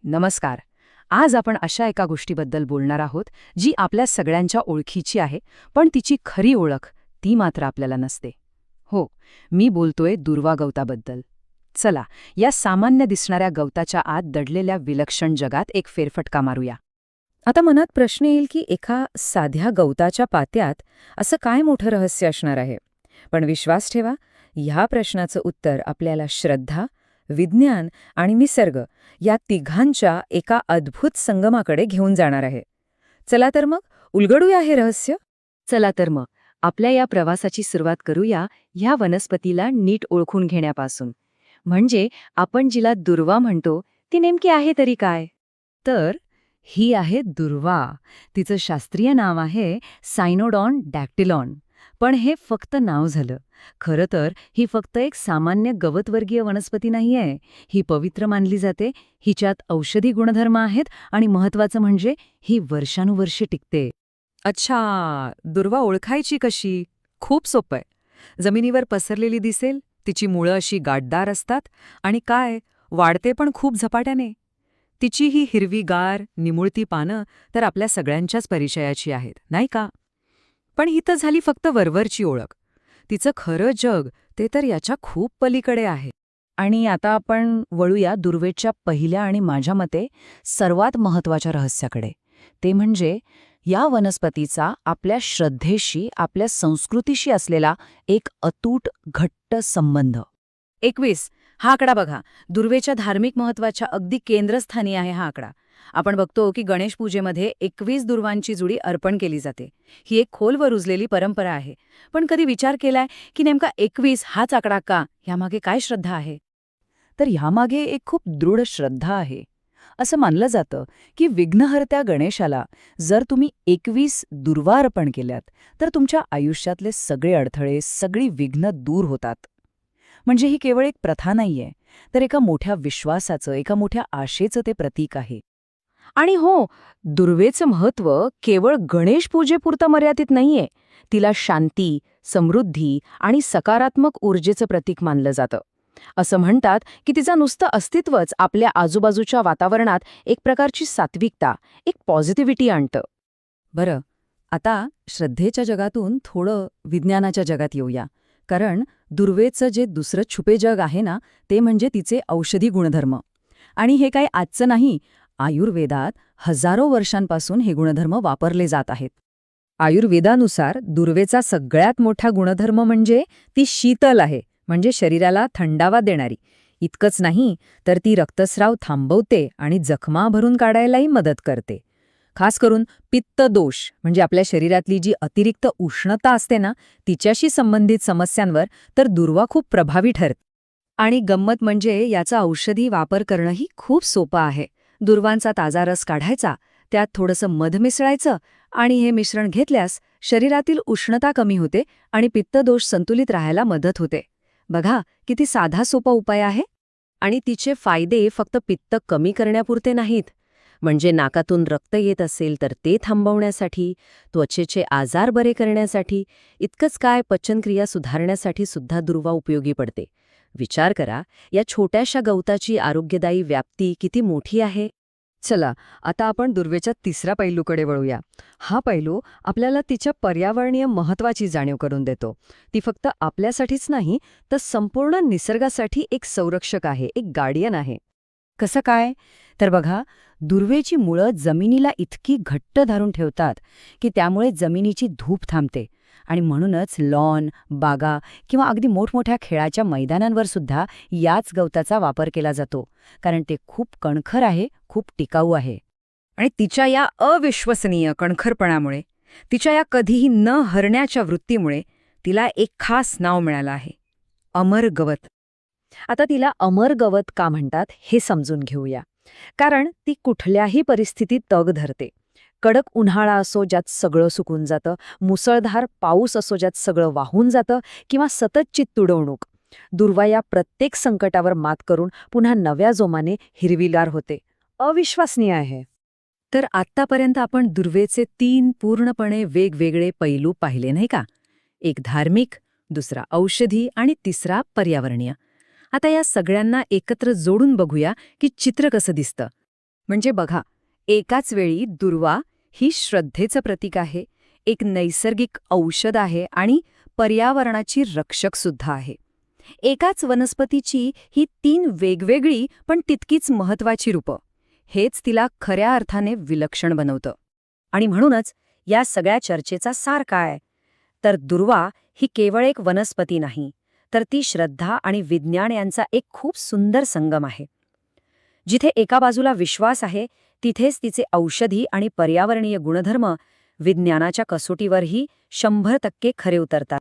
नमस्कार. आज आपण अशा एका गोष्टीबद्दल बोलणार आहोत जी आपल्या सगळ्यांच्या ओळखीची आहे, पण तिची खरी ओळख ती मात्र आपल्याला नसते. हो, मी बोलतोय दुर्वा गवताबद्दल. चला, या सामान्य दिसणाऱ्या गवताच्या आत दडलेल्या विलक्षण जगात एक फेरफटका मारूया. आता मनात प्रश्न येईल की एका साध्या गवताच्या पात्यात असं काय मोठं रहस्य असणार आहे. पण विश्वास ठेवा, ह्या प्रश्नाचं उत्तर आपल्याला श्रद्धा, विज्ञान आणि निसर्ग या तिघांच्या एका अद्भुत संगमाकडे घेऊन जाणार आहे. चला तर मग उलगडूया हे रहस्य. चला तर मग आपल्या या प्रवासाची सुरुवात करूया ह्या वनस्पतीला नीट ओळखून घेण्यापासून. म्हणजे आपण जिला दुर्वा म्हणतो ती नेमकी आहे तरी काय. तर ही आहे दुर्वा. तिचं शास्त्रीय नाव आहे सायनोडॉन डॅक्टिलॉन. पण हे फक्त नाव झालं. खरं तर ही फक्त एक सामान्य गवतवर्गीय वनस्पती नाहीये. ही पवित्र मानली जाते, हिच्यात औषधी गुणधर्म आहेत आणि महत्वाचं म्हणजे ही वर्षानुवर्षे टिकते. अच्छा, दुर्वा ओळखायची कशी? खूप सोपं आहे. जमिनीवर पसरलेली दिसेल, तिची मुळं अशी गाठदार असतात आणि काय, वाढते पण खूप झपाट्याने. तिची ही हिरवीगार, निमुळती पानं तर आपल्या सगळ्यांच्याच परिचयाची आहेत, नाही का? पण ही तर झाली फक्त वरवरची ओळख. तिचं खरं जग ते तर याच्या खूप पलीकडे आहे. आणि आता आपण वळूया दुर्वेच्या पहिल्या आणि माझ्या मते सर्वात महत्त्वाच्या रहस्याकडे. ते म्हणजे या वनस्पतीचा आपल्या श्रद्धेशी, आपल्या संस्कृतीशी असलेला एक अतूट, घट्ट संबंध. 21 हा आकडा बघा. दुर्वेच्या धार्मिक महत्वाच्या अगदी केंद्रस्थानी आहे हा आकडा. आपण बघतो की गणेश पूजेमध्ये 21 दुर्वांची जुडी अर्पण केली जाते. ही एक खोलवर रुजलेली परंपरा आहे. पण कधी विचार केलाय की नेमका 21 हाच आकडा का? ह्यामागे काय श्रद्धा आहे? तर ह्यामागे एक खूप दृढ श्रद्धा आहे. असं मानलं जातं की विघ्नहर्त्या गणेशाला जर तुम्ही 21 दुर्वा अर्पण केल्यात तर तुमच्या आयुष्यातले सगळे अडथळे, सगळी विघ्न दूर होतात. म्हणजे ही केवळ एक प्रथा नाहीये, तर एका मोठ्या विश्वासाचं, एका मोठ्या आशेचं ते प्रतीक आहे. आणि हो, दुर्वेचं महत्त्व केवळ गणेश पूजेपुरतं मर्यादित नाहीये. तिला शांती, समृद्धी आणि सकारात्मक ऊर्जेचं प्रतीक मानलं जातं. असं म्हणतात की तिचं नुसतं अस्तित्वच आपल्या आजूबाजूच्या वातावरणात एक प्रकारची सात्विकता, एक पॉझिटिव्हिटी आणतं. बरं, आता श्रद्धेच्या जगातून थोडं विज्ञानाच्या जगात येऊया. कारण दुर्वेचं जे दुसरं छुपे जग आहे ना, ते म्हणजे तिचे औषधी गुणधर्म. आणि हे काही आजचं नाही. आयुर्वेदात हजारो वर्षांपासून हे गुणधर्म वापरले जात आहेत. आयुर्वेदानुसार दुर्वेचा सगळ्यात मोठा गुणधर्म म्हणजे ती शीतल आहे, म्हणजे शरीराला थंडावा देणारी. इतकंच नाही, तर ती रक्तस्राव थांबवते आणि जखमा भरून काढायलाही मदत करते. खास करून पित्त दोष म्हणजे आपल्या शरीरातली जी अतिरिक्त उष्णता असते ना, तिच्याशी संबंधित समस्यांवर तर दुर्वा खूप प्रभावी ठरते. आणि गंमत म्हणजे याचा औषधी वापर करणंही खूप सोपं आहे. दुर्वांचा ताजा रस काढायचा, त्यात थोडंसं मध मिसळायचं आणि हे मिश्रण घेतल्यास शरीरातील उष्णता कमी होते आणि पित्तदोष संतुलित राहायला मदत होते. बघा, किती साधा सोपा उपाय आहे. आणि तिचे फायदे फक्त पित्त कमी करण्यापुरते नाहीत. म्हणजे नाकातून रक्त येत असेल तर ते थांबवण्यासाठी, त्वचेचे आजार बरे करण्यासाठी, इतकंच काय पचनक्रिया सुधारण्यासाठी सुद्धा दुर्वा उपयोगी पडते. विचार करा, या छोट्याशा गवताची आरोग्यदायी व्याप्ती किती मोठी आहे. चला, आता आपण दुर्वेच्या तिसऱ्या पैलूकडे वळूया. हा पैलू आपल्याला तिच्या पर्यावरणीय महत्वाची जाणीव करून देतो. ती फक्त आपल्यासाठीच नाही, तर संपूर्ण निसर्गासाठी एक संरक्षक आहे, एक गार्डियन आहे. कसं काय? तर बघा, दुर्वेची मुळं जमिनीला इतकी घट्ट धरून ठेवतात की त्यामुळे जमिनीची धूप थांबते. आणि म्हणूनच लॉन, बागा किंवा अगदी मोठमोठ्या खेळाच्या मैदानांवर सुद्धा याच गवताचा वापर केला जातो. कारण ते खूप कणखर आहे, खूप टिकाऊ आहे. आणि तिच्या या अविश्वसनीय कणखरपणामुळे, तिच्या या कधीही न हरण्याच्या वृत्तीमुळे तिला एक खास नाव मिळालं आहे, अमर गवत. आता तिला अमर गवत का म्हणतात हे समजून घेऊया. कारण ती कुठल्याही परिस्थितीत तग धरते. कडक उन्हाळा असो ज्यात सगळं सुकून जातं, मुसळधार पाऊस असो ज्यात सगळं वाहून जातं, किंवा सततची तुडवणूक, दुर्वा या प्रत्येक संकटावर मात करून पुन्हा नव्या जोमाने हिरवीगार होते. अविश्वसनीय आहे. तर आत्तापर्यंत आपण दुर्वेचे 3 पूर्णपणे वेगवेगळे पैलू पाहिले नाही का? एक धार्मिक, दुसरा औषधी आणि तिसरा पर्यावरणीय. आता या सगळ्यांना एकत्र जोडून बघूया की चित्र कसं दिसतं. म्हणजे बघा, एकाच वेळी दुर्वा ही श्रद्धेचं प्रतीक आहे, एक नैसर्गिक औषध आहे आणि पर्यावरणाची रक्षक सुद्धा आहे. एकाच वनस्पतीची ही 3 वेगवेगळी पण तितकीच महत्वाची रूपं. हेच तिला खऱ्या अर्थाने विलक्षण बनवतं. आणि म्हणूनच या सगळ्या चर्चेचा सार काय? तर दुर्वा ही केवळ एक वनस्पती नाही, तर ती श्रद्धा आणि विज्ञान यांचा एक खूप सुंदर संगम आहे. जिथे एका बाजूला विश्वास आहे, तिथेच तिचे औषधी आणि पर्यावरणीय गुणधर्म विज्ञानाच्या कसोटीवरही 100% खरे उतरतात.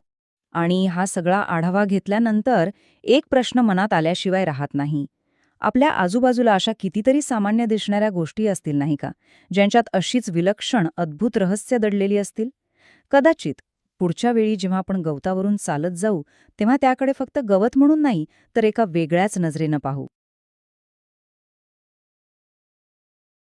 आणि हा सगळा आढावा घेतल्यानंतर एक प्रश्न मनात आल्याशिवाय राहत नाही. आपल्या आजूबाजूला अशा कितीतरी सामान्य दिसणाऱ्या गोष्टी असतील नाही का, ज्यांच्यात अशीच विलक्षण अद्भुत रहस्य दडलेली असतील? कदाचित पुढच्या वेळी जेव्हा आपण गवतावरून चालत जाऊ, तेव्हा त्याकडे फक्त गवत म्हणून नाही, तर एका वेगळ्याच नजरेनं पाहू.